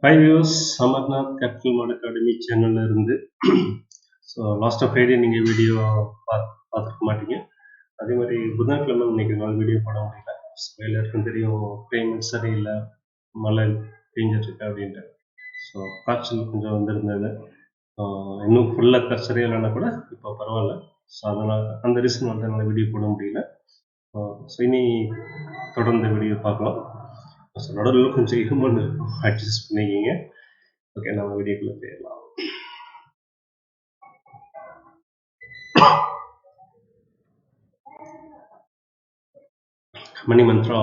Hi viewers, Samarnath Capital Market Academy channel இருந்து so last of Friday நீங்கள் video பார்த்துருக்க மாட்டீங்க. அதே மாதிரி புதன்கிழமை இன்னைக்கு நாள் வீடியோ போட முடியல. எல்லாருக்கும் தெரியும் பேமெண்ட் சரியில்லை, மழை பெஞ்சிட்ருக்கு அப்படின்ட்டு. ஸோ காய்ச்சல் கொஞ்சம் வந்திருந்தது. இன்னும் ஃபுல்லாக சரியில்லைன்னா கூட இப்போ பரவாயில்ல. ஸோ அதனால் அந்த ரீசன் வந்து என்னால் வீடியோ போட முடியல. ஸோ இனி தொடர்ந்து வீடியோ பார்க்கலாம். ஸோ நடுவில் கொஞ்சம் இருமல் அட்ஜஸ்ட் பண்ணிக்கிங்க. ஓகே, நம்ம வீடியோக்குள்ளே போயிடலாம். Money mantra.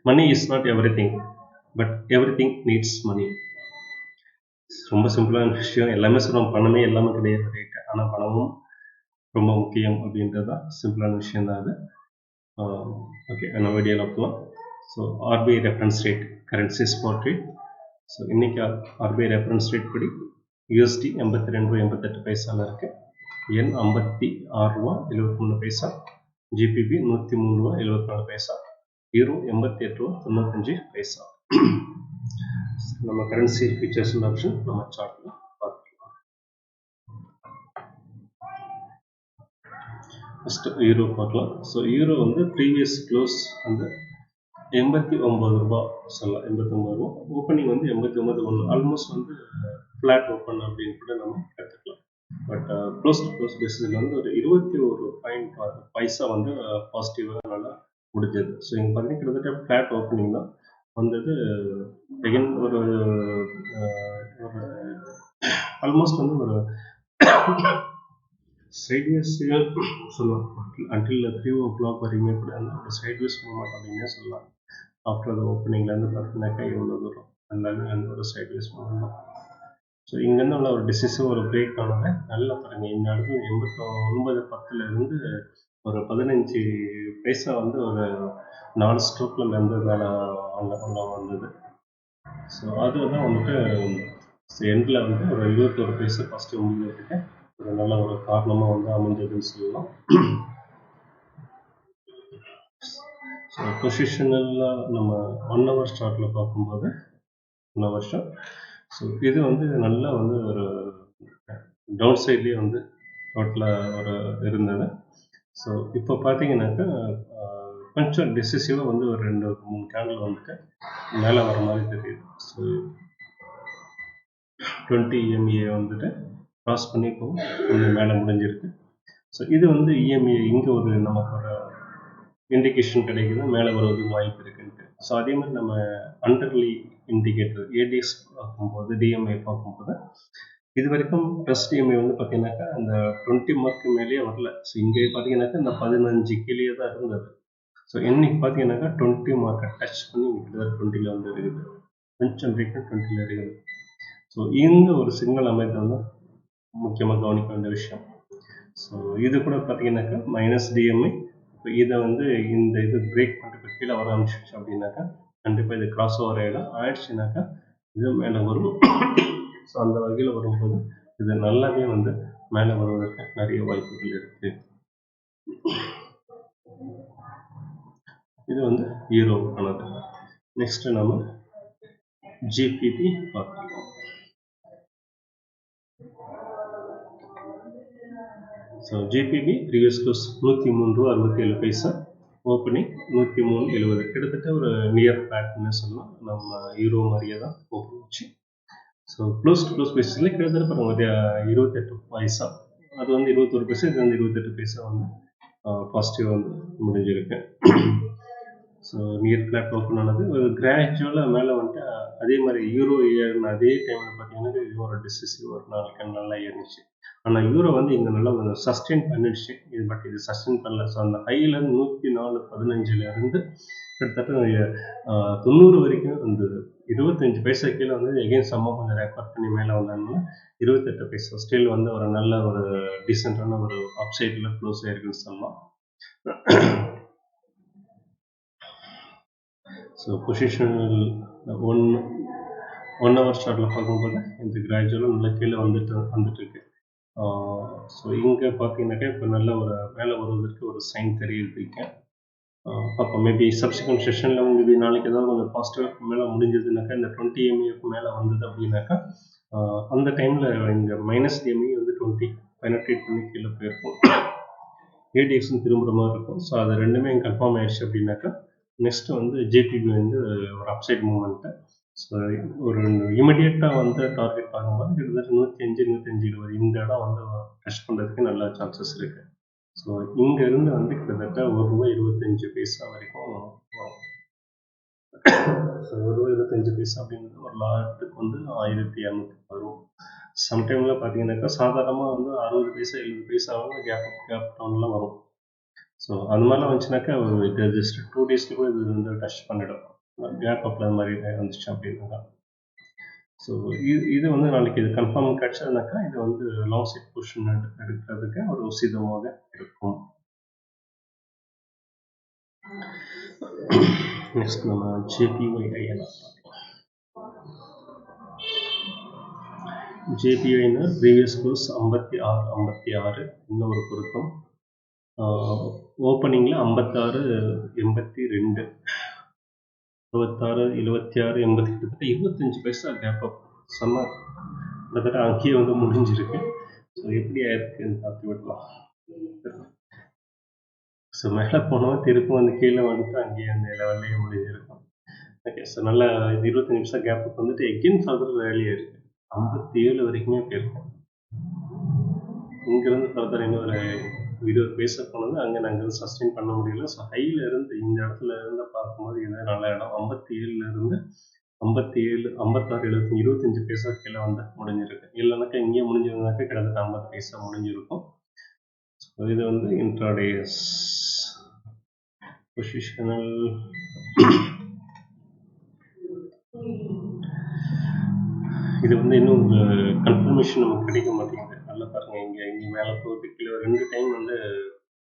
Money is not everything, but everything needs money. ரொம்ப சிம்பிளான விஷயம். எல்லாமே சொல்கிறோம், பணமே எல்லாமே கிடையாது ரேட்டு, ஆனால் பணமும் ரொம்ப முக்கியம் அப்படின்றது தான் சிம்பிளான விஷயம் தான் அது. ஓகே, நம்ம வீடியோவில் போகலாம். So RBI reference rate currency spot rate. So இன்றைக்கி ஆர்பிஐ ரெஃபரன்ஸ் ரேட் படி USD 82.88 பைசாவில் இருக்குது. எண் 56 ரூபா 73 பைசா. GBP 103 ரூபா 74 பைசா. யூரோ 88 ரூபா 95 பைசா. நம்ம கரன்சி ஃபீச்சர்ஸ் ஆப்ஷன் நம்ம சார்ட்டில் பார்த்துக்கலாம். ஃபஸ்ட்டு யூரோ பார்க்கலாம். ஸோ யூரோ வந்து ப்ரீவியஸ் க்ளோஸ் வந்து 89 ரூபா சொல்லலாம். 89 ரூபா. ஓப்பனிங் வந்து 89.1. ஆல்மோஸ்ட் வந்து ஃப்ளாட் ஓப்பன் அப்படின்னு கூட நம்ம எடுத்துக்கலாம். பட் க்ளோஸ் டு க்ளோஸ் பேசிஸில் வந்து ஒரு 21 பைசா வந்து பாசிட்டிவாக நல்லா முடிஞ்சது. ஸோ இங்கே பார்த்தீங்கன்னா கிட்டத்தட்ட ஃப்ளாட் ஓப்பனிங் தான் வந்தது. அகெயின் ஒரு ஆல்மோஸ்ட் வந்து ஒரு சைட்வேஸ் சொல்லலாம். அன்டில் 3 o'clock வரைக்குமே கூட ஒரு சைட்வேஸ் மூவ்மெண்ட் அப்படின்னே சொல்லலாம். ஆஃப்டர் அந்த ஓப்பனிங்லேருந்து பார்த்தீங்கன்னாக்கா எவ்வளோ தூரம் எல்லாமே அந்த ஒரு சைட்வேஸ் மூவ்மெண்ட் தான். ஸோ இங்கேருந்து உள்ள ஒரு டிசிசிவ் ஒரு பிரேக் ஆனது நல்லா பாருங்கள். இந்த இடத்துல 89.10 ஒரு 15 பைசா வந்து ஒரு 4 ஸ்ட்ரோக்கில் இருந்து மேலே அங்கே வந்தது. ஸோ அதுதான் வந்துட்டு எண்டில் வந்து ஒரு 21 பைசா பாசிட்டிவ் முடிஞ்சதுக்கு ஒரு நல்ல ஒரு காரணமாக வந்து அமைஞ்சதுன்னு சொல்லலாம். ஸோ பொசிஷனில் நம்ம 1 hour சார்ட்டில் பார்க்கும்போது 1 hour சார்ட். ஸோ இது வந்து நல்லா வந்து ஒரு டவுன் சைட்லேயே வந்து டோட்டலாக ஒரு இருந்தது. ஸோ இப்போ பார்த்தீங்கன்னாக்கா கொஞ்சம் டிசிசிவாக வந்து ஒரு 2-3 கேண்டில் வந்துட்டு மேலே வர மாதிரி தெரியுது. ஸோ 20 EMA வந்துட்டு க்ராஸ் பண்ணி இப்போ கொஞ்சம் மேலே முடிஞ்சிருக்கு. ஸோ இது வந்து EMA இங்கே ஒரு நமக்கு ஒரு இண்டிகேஷன் கிடைக்குது மேலே வருவதுக்கு வாய்ப்பு இருக்குன்ட்டு. ஸோ அதே மாதிரி நம்ம அண்டர்லி இண்டிகேட்டர் ADS பார்க்கும்போது DMA பார்க்கும்போது இது வரைக்கும் ப்ளஸ் DMA வந்து பார்த்தீங்கன்னாக்கா அந்த 20 மார்க்கு மேலேயே வரல. ஸோ இங்கே பார்த்தீங்கன்னாக்கா இந்த 15 கீழே தான் இருந்தது. ஸோ இன்னைக்கு பார்த்தீங்கன்னாக்கா 20 மார்க்கை டச் பண்ணி கிட்டத்தட்ட 20ல் வந்து இருக்குது. கொஞ்சம் பிரேக்கு 20ல் இருக்குது. ஸோ இந்த ஒரு சிக்னல் அமைத்தது தான் முக்கியமாக கவனிக்க வேண்டிய விஷயம். ஸோ இது கூட பார்த்தீங்கன்னாக்கா மைனஸ் DMA. இப்போ இதை வந்து இந்த இது பிரேக் பண்ணிட்டு கீழே வர ஆரம்பிச்சிச்சு அப்படின்னாக்கா கண்டிப்பாக இது கிராஸ் ஓவர் ஆயிடுச்சுனாக்கா இது மேலே வரும். ஸோ அந்த வகையில் வரும்போது இது நல்லாவே வந்து மேலே வருவதற்கு நிறைய வாய்ப்புகள் இருக்குது. இது வந்து யூரோவுக்கானது. நெக்ஸ்ட் நம்ம GBP பார்க்கலாம். ஸோ GBP ப்ரீவியஸ் க்ளோஸ் 103 ரூபா 67 பைசா. ஓப்பனிங் 103.70. கிட்டத்தட்ட ஒரு நியர் பேட்னு சொல்லலாம். நம்ம யூரோ மாதிரியே தான் ஓப்பன் ஆச்சு. ஸோ க்ளோஸ் டு க்ளோஸ் பேசிஸில் கிட்டத்தட்ட பாருங்க 28 பைசா. அது வந்து 21 பைசா, இது வந்து 28 பைசா வந்து பாசிட்டிவ் வந்து முடிஞ்சிருக்கு. ஸோ நியர் ஃப்ளாட் ஓப்பன் ஆனது ஒரு கிராஜுவலாக மேலே வந்துட்டு அதே மாதிரி யூரோ ஏறின அதே டைமில் பார்த்தீங்கன்னா இது ஒரு டிசிசிவ் ஒரு 4 கேண்டில் நல்லா ஏறிச்சு. ஆனால் யூரோ வந்து இங்கே நல்லா கொஞ்சம் சஸ்டெயின் பண்ணிடுச்சு. இது பட் இது சஸ்டெயின் பண்ணல. ஸோ அந்த ஹையிலேருந்து 104.15 கிட்டத்தட்ட 90 வரைக்கும் அந்த 25 பைசா கீழே வந்து எகெயின் சம்மா கொஞ்சம் ரெக்கார்ட் பண்ணி மேலே வந்ததுனால 28 பைசா ஸ்டில் வந்து ஒரு நல்ல ஒரு டீசெண்டான ஒரு அப்சைடில் க்ளோஸ் ஆயிருக்குன்னு சொல்லலாம். ஸோ பொசிஷனல் 1 hour சார்ட்டில் பார்க்கும்போது இந்த கிராஜுவலாக நல்லா கீழே வந்துட்டு இருக்கு. ஸோ இங்கே பார்த்தீங்கன்னாக்கா இப்போ நல்ல ஒரு மேலே வருவதற்கு ஒரு சைன் தெரியுதுங்க. பார்ப்போம். மேபி சப்சிக்வெண்ட் செஷனில் மேபி நாளைக்கு ஏதாவது கொஞ்சம் பாசிட்டிவாக மேலே முடிஞ்சதுனாக்கா இந்த 20 EMAக்கு மேலே வந்தது அப்படின்னாக்கா அந்த டைமில் இந்த மைனஸ் EMA வந்து 20 பெனட்ரேட் பண்ணி கீழே போயிருக்கும். ஏடிஎக்ஸும் திரும்புகிற மாதிரி இருக்கும். ஸோ அது ரெண்டுமே கன்ஃபார்ம் ஆயிடுச்சு அப்படின்னாக்கா நெக்ஸ்ட் வந்து ஜேபிபி வந்து ஒரு அப்சைட் மூமெண்ட்டு. ஸோ ஒரு இமிடியேட்டாக வந்து டார்கெட் பார்க்கும்போது கிட்டத்தட்ட 105-105 இந்த இடம் வந்து டச் பண்ணுறதுக்கு நல்ல சான்சஸ் இருக்குது. ஸோ இங்கேருந்து வந்து கிட்டத்தட்ட ₹1.25 வரைக்கும் வரும். ஸோ ₹1.25 அப்படிங்கிறது ஒரு லாட்டுக்கு வந்து 1200 வரும். சம்டைமில் பார்த்தீங்கன்னாக்கா சாதாரணமாக வந்து 60 பைசா 70 பைசாவும் கேப் டவுன்லாம் வரும். ஸோ அது மாதிரிலாம் வந்துச்சுனாக்கா இது ஜஸ்ட் 2 டேஸ்க்கு கூட இது வந்து டச் பண்ணிடும். கேப் அப்பில் அது மாதிரி வந்துச்சு அப்படின்னா. ஸோ இது வந்து நாளைக்கு இது கன்ஃபார்ம் கிடச்சதுனாக்கா இது வந்து லாங் சைட் பொசிஷன் எடுக்கிறதுக்கு ஒரு உசிதமாக இருக்கும். நெக்ஸ்ட் நம்ம JPYINR. JPYINR ப்ரீவியஸ் க்ளோஸ் 56 இன்னும் ஒரு பொருத்தம். ஓப்பனிங்கில் 56.82 66 76 80 கிட்டத்தட்ட 25 பைசா கேப் அப் செம்ம கிட்டத்தட்ட அங்கேயே வந்து முடிஞ்சிருக்கு. ஸோ எப்படி ஆயிருக்குன்னு பார்த்து விடலாம். ஸோ மேலே போனோம் திருப்பும் வந்து கீழே வந்துட்டு அங்கேயே அந்த லெவல்லையே முடிஞ்சிருக்கும். ஓகே, ஸோ நல்லா 25 நிமிஷம் கேப் அப் வந்துட்டு எகெயின் ஃபர்தர் வேலையாக இருக்குது. 57 வரைக்குமே போயிருக்கும். இங்கேருந்து ஃபர்தர் இன்னும் ஒரு 20 பைசா போனது அங்கே நாங்கள் சஸ்டெயின் பண்ண முடியல. ஸோ ஹையில் இருந்து இந்த இடத்துல இருந்து பார்க்கும்போது இது நல்ல இடம். 57 56 75 25 பைசா கீழே வந்து முடிஞ்சிருக்கு. இல்லைனாக்கா இங்கேயே முடிஞ்சிருந்தாக்கா கிட்டத்தட்ட 50 பைசா முடிஞ்சிருக்கும். ஸோ இது வந்து இன்ட்ராடேஸ் பொசிஷனல். இது வந்து இன்னும் கன்ஃபர்மேஷன் நமக்கு கிடைக்க மாட்டேங்குது. நல்லா பாருங்கள், இங்கே மேலே போகிறதுக்கு கீழே 2 டைம் வந்து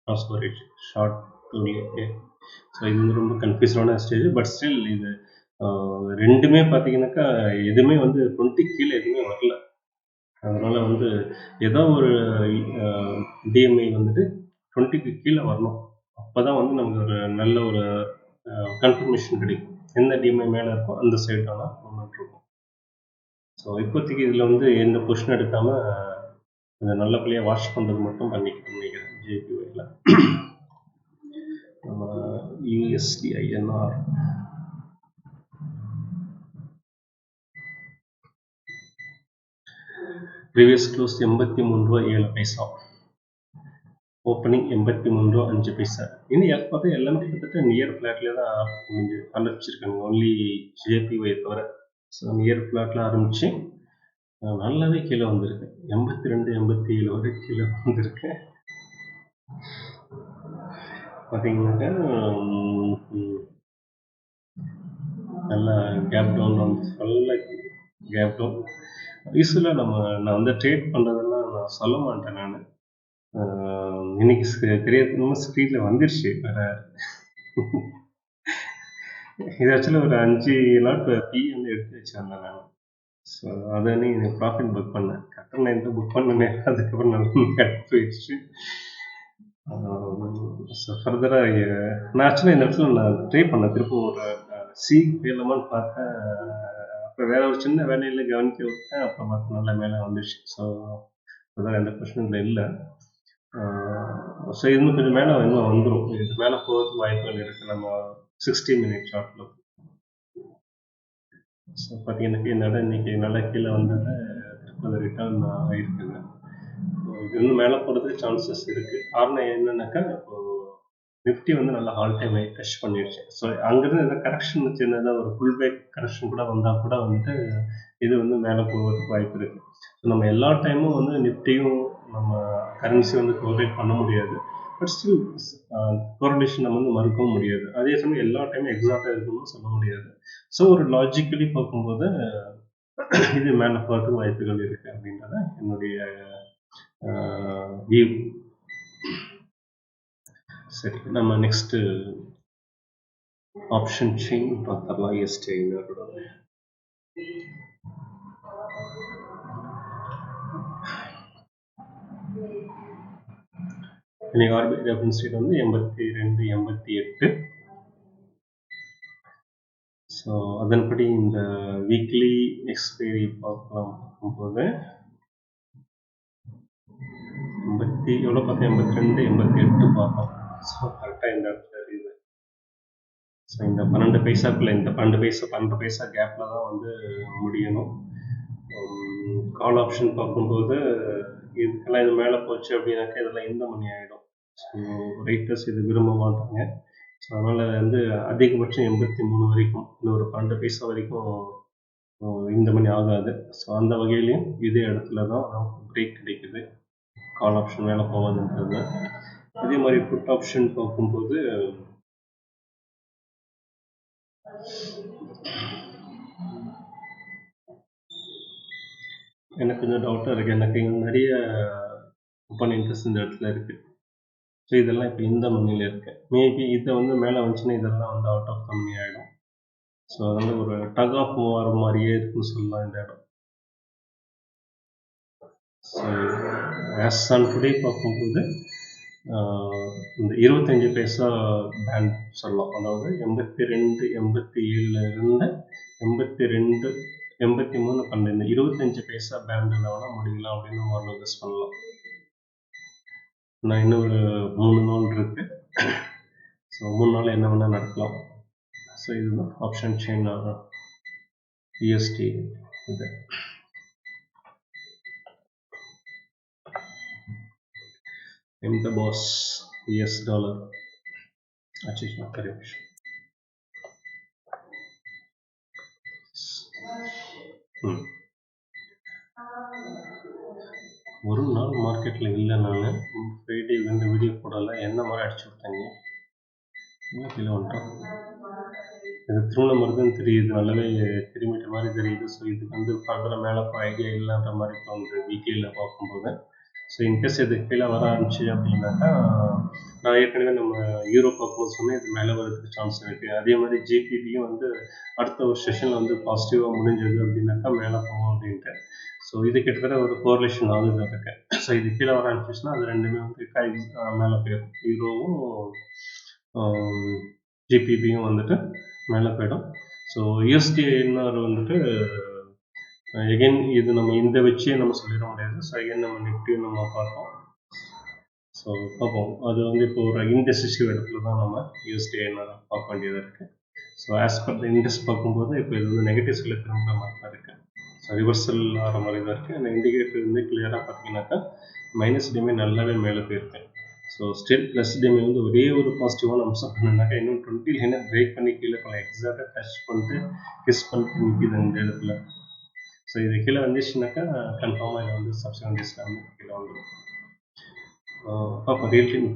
க்ராஸ் ஓவரேஜ் ஷார்ட் டூலே. ஸோ இது வந்து ரொம்ப கன்ஃபியூஸான ஸ்டேஜ். பட் ஸ்டில் இது ரெண்டுமே பார்த்தீங்கன்னாக்கா எதுவுமே வந்து 20 கீழே எதுவுமே வரல. அதனால் வந்து ஏதோ ஒரு டிஎம்ஐ வந்துட்டு 20க்கு கீழே வரணும். அப்போ தான் வந்து நமக்கு ஒரு நல்ல ஒரு கன்ஃபர்மேஷன் கிடைக்கும். எந்த டிஎம்ஐ மேலே இருக்கோ அந்த சைடான மூமெண்ட் இருக்கும். ஸோ இப்போதைக்கு இதில் வந்து எந்த பொசிஷன் எடுக்காமல் அதை நல்லபடியாக வாஷ் பண்ணுறது மட்டும் பண்ணிக்கணும்னு நினைக்கிறேன். JPYல நம்ம USDINR ப்ரீவியஸ் க்ளோஸ் 83 ரூபா 7 பைசா, ஓப்பனிங் 83 ரூபா 5 பைசா. இன்னும் பார்த்தா எல்லாமே கிட்டத்தட்ட நியர் ஃப்ளாட்லேயே தான் ஆரம்பிச்சிருக்காங்க. ஒன்லி JPY தவிர. ஸோ நியர் ஃப்ளாட்டில் ஆரம்பித்து நல்லாவே கீழே வந்திருக்கு. 82 87 வரை கீழே வந்திருக்கு. பார்த்தீங்கன்னாக்கா நல்லா கேப் டவுன் வந்து நல்ல கேப் டவுன். யூஸ்வலாக நான் வந்து ட்ரேட் பண்ணுறதெல்லாம் நான் சொல்ல மாட்டேன். நான் இன்னைக்கு தெரியாத ஸ்க்ரீனில் வந்துருச்சு வேறு. இது ஆக்சுவலாக ஒரு 5 லாட் வந்து எடுத்து வச்சிருந்தேன் நான். ஸோ அதை நீ ப்ராஃபிட் புக் பண்ணேன். கரெக்டாக நான் எந்த புக் பண்ணேன், அதுக்கப்புறம் நல்லா போயிடுச்சு. ஸோ ஃபர்தராக நான் ஆக்சுவலாக இந்த இடத்துல நான் ட்ரை பண்ணேன். திரும்ப ஒரு போயிடலாமான்னு பார்த்தேன். அப்புறம் வேற ஒரு சின்ன வேலையில் கவனிக்க விட்டேன். அப்புறம் பார்த்து நல்லா மேலே வந்துடுச்சு. ஸோ அதான் எந்த பிரச்சனையும் இல்லை. ஸோ இன்னும் கொஞ்சம் மேலே இன்னும் வந்துடும். இது மேலே போகிறதுக்கு வாய்ப்புகள் இருக்குது. நம்ம 60 மினிட் ஷார்ட்டில். ஸோ பார்த்தீங்கன்னாக்கா இந்த இடம் இன்றைக்கி நல்லா கீழே வந்தது, திருப்பி அது ரிட்டர்ன் ஆகிருக்குங்க. இது இன்னும் மேலே போகிறதுக்கு சான்சஸ் இருக்குது. காரணம் என்னன்னாக்கா இப்போது நிஃப்டி வந்து நல்லா ஆல் டைம் ஹை டச் பண்ணிடுச்சு. ஸோ அங்கேருந்து எதாவது கரெக்ஷன் சின்னதாக ஒரு ஃபுல் பேக் கரெக்ஷன் கூட வந்தால் கூட வந்துட்டு இது வந்து மேலே போகிறதுக்கு வாய்ப்பு இருக்குது. ஸோ நம்ம எல்லா டைமும் வந்து நிஃப்டியும் நம்ம கரன்சி வந்து கோஆர்டினேட் பண்ண முடியாது. பட் ஸ்டில் கோஆர்டினேஷன் நம்ம வந்து மறுக்கவும் முடியாது. அதே சமயம் எல்லா டைமும் எக்ஸாக்டாக இருக்கணும்னு சொல்ல முடியாது. ஸோ ஒரு லாஜிக்கலி பார்க்கும்போது இது மேலே போகிறதுக்கு வாய்ப்புகள் இருக்குது அப்படின்றத என்னுடைய வியூ. சரி, நம்ம நெக்ஸ்ட்டு ஆப்ஷன் செயின் பார்த்துடலாம். USDINR இன்னைக்கு ஆர்பிஐ ரெஃபரன்ஸ் ரேட் வந்து 82.88. ஸோ அதன்படி இந்த வீக்லி எக்ஸ்பைரி பார்க்கலாம் போது எவ்வளோ பார்த்தோம், 82, 88 பார்த்தோம். ஸோ கரெக்டாக இந்த இடத்துல இருக்குது. ஸோ இந்த 12 பைசாக்குள்ள, இந்த 12 பைசா கேப்பில் தான் வந்து முடியணும். கால் ஆப்ஷன் பார்க்கும்போது இதுக்கெல்லாம் இது மேலே போச்சு அப்படின்னாக்கா இதெல்லாம் இந்த மணி ஆகிடும். ஸோ ரைட்டர்ஸ் இது விரும்ப மாட்டாங்க. ஸோ அதனால் வந்து அதிகபட்சம் 83 வரைக்கும், இன்னொரு 12 பைசா வரைக்கும் இந்த மணி ஆகாது. ஸோ அந்த வகையிலையும் இதே இடத்துல தான் நமக்கு பிரேக் கிடைக்குது, கால் ஆப்ஷன் மேலே போகாதுன்றது. அதே மாதிரி புட் ஆப்ஷன் பார்க்கும்போது எனக்கு கொஞ்சம் டவுட்டாக இருக்குது. எனக்கு இங்கே நிறைய ஓப்பன் இன்ட்ரெஸ்ட் இந்த இடத்துல இருக்குது. ஸோ இதெல்லாம் இப்போ இந்த மணியில் இருக்கு. மேபி இதை வந்து மேலே வந்துச்சுன்னா இதெல்லாம் வந்து அவுட் ஆஃப் த மணி ஆகிடும். ஸோ அதனால் ஒரு டக் ஆஃப் மூவ் ஆகிற மாதிரியே இருக்குன்னு சொல்லலாம் இந்த இடம். ஸோ ஆஸ் ஆன் டுடே பார்க்கும்போது இந்த 25 பைசா பேண்ட் சொல்லலாம். அதாவது 82, 87 இருந்து 82, 83, 12 25 பைசா பேண்டில் வேணால் முடியலாம் அப்படின்னு நம்ம ஒரு கெஸ் பண்ணலாம். நான் இன்னும் ஒரு 3 நாள் இருக்கு. ஸோ 3 நாள் என்ன வேணால் நடக்கலாம். ஸோ இதுதான் ஆப்ஷன் செயின் USD. இது இந்த பாஸ் US டாலர் அச்சீவ்மெண்ட் கரெக்ஷன். ஒரு நாள் மார்க்கெட்டில் இல்லை. நான் ஃப்ரைடே வந்து வீடியோ போடலை, என்ன மாதிரி அடிச்சு விட்டாங்க. இன்னும் கீழே வந்துட்டோம். இது திருமண மருந்துன்னு தெரியுது, நல்லாவே திரும்பிட்ட மாதிரி தெரியுது. ஸோ இதுக்கு வந்து ஃபர்தராக மேலே ஐடியா இல்லைன்ற மாதிரி தோணுது வீக்லியில் பார்க்கும்போது. ஸோ இன்கேஸ் இது கீழே வர ஆரம்பிச்சு அப்படின்னாக்கா, நான் ஏற்கனவே நம்ம யூரோ பார்க்கும்போது சொன்னேன் இது மேலே வரதுக்கு சான்ஸ் இருக்குது. அதே மாதிரி ஜிபிபியும் வந்து அடுத்த ஒரு செஷனில் வந்து பாசிட்டிவாக முடிஞ்சது அப்படின்னாக்கா மேலே போகும் அப்படின்ட்டு. ஸோ இது கிட்டத்தட்ட ஒரு கோரிலேஷன் ஆகுது அதுக்கு. ஸோ இது கீழே வர ஆரம்பிச்சுன்னா அது ரெண்டுமே வந்து மேலே போயிடும். யூரோவும் ஜிபிபியும் வந்துட்டு மேலே போயிடும். ஸோ USDINR வந்துட்டு எகைன் இது நம்ம இந்த வச்சே நம்ம சொல்லிட முடியாது. ஸோ எகைன் நம்ம நிஃப்டியும் நம்ம பார்ப்போம். ஸோ பார்ப்போம். அது வந்து இப்போ ஒரு இன்டெசிசிவ் இடத்துல தான் நம்ம USDINR பார்க்க வேண்டியதாக இருக்குது. So as per the index பார்க்கும்போது இப்போ இது வந்து நெகட்டிவ் சைடில் திரும்ப மாதிரி தான் இருக்குது. ஸோ ரிவர்சல் ஆகிற மாதிரி தான் இருக்குது. அந்த இண்டிகேட்டர் வந்து கிளியராக பார்த்தீங்கன்னாக்கா மைனஸ் டிமே நல்லாவே மேலே போயிருக்கு. ஸோ ஸ்டில் ப்ளஸ் டிமே வந்து ஒரே ஒரு பாசிட்டிவான அம்சம் பண்ணாக்கா இன்னும் 20 லைனை பிரேக் பண்ணி கீழே போகலாம். எக்ஸாக்டாக டச் பண்ணிட்டு கிஸ் பண்ணிட்டு நிற்கிது இந்த இடத்துல. ஸோ இது கீழே வந்துச்சுனாக்கா கன்ஃபார்மாக இதை வந்து சப்சிக்வெண்ட் டேஸில் வந்து கீழே வந்துடும். பார்ப்போம் ரியல் டைம்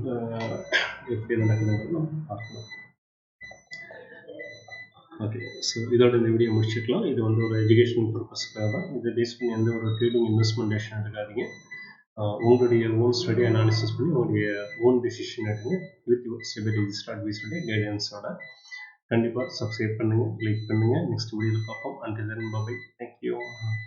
எப்படி நடக்குதுன்னு நம்ம பார்க்கலாம். ஓகே, ஸோ இதோட இந்த வீடியோ முடிச்சுக்கலாம். இது வந்து ஒரு எஜுகேஷன் பர்பஸ்க்காக தான். இதை பேஸ் பண்ணி எந்த ஒரு ட்ரேடிங் இன்வெஸ்ட்மெண்டேஷன் எடுக்காதீங்க. உங்களுடைய ஓன் ஸ்டடி அனாலிசிஸ் பண்ணி உங்களுடைய ஓன் டிசிஷன் எடுங்க வித் யுவர் செபி ரெஜிஸ்டர் அட்வைஸோட கைடன்ஸோட. கண்டிப்பாக சப்ஸ்கிரைப் பண்ணுங்கள், லைக் பண்ணுங்கள். நெக்ஸ்ட் வீடியோவில் பார்ப்போம். Until then bye. தேங்க்யூ.